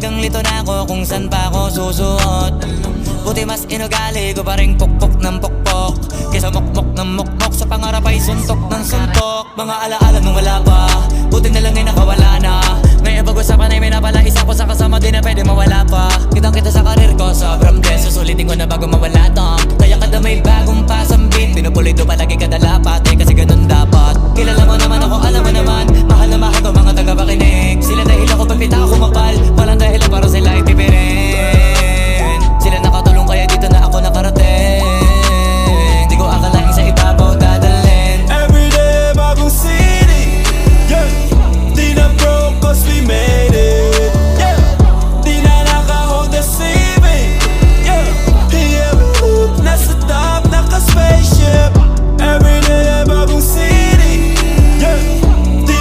Talagang lito na ako kung saan pa ako susuot. Buti mas inugali ko pa rin pukpok ng pukpok kesa mukmok ng mukmok, sa pangarap ay suntok ng suntok. Mga alaala nung wala pa, buti na lang ay nakawala na. May pag-usapan ay may napala, isa ko sa kasama din na pwede mawala pa. Kitang kita sa karir ko, sobrang blessed. Susulitin ko na bago mawala to. Kaya kada may bagong pasambit, pinupulito palagi kada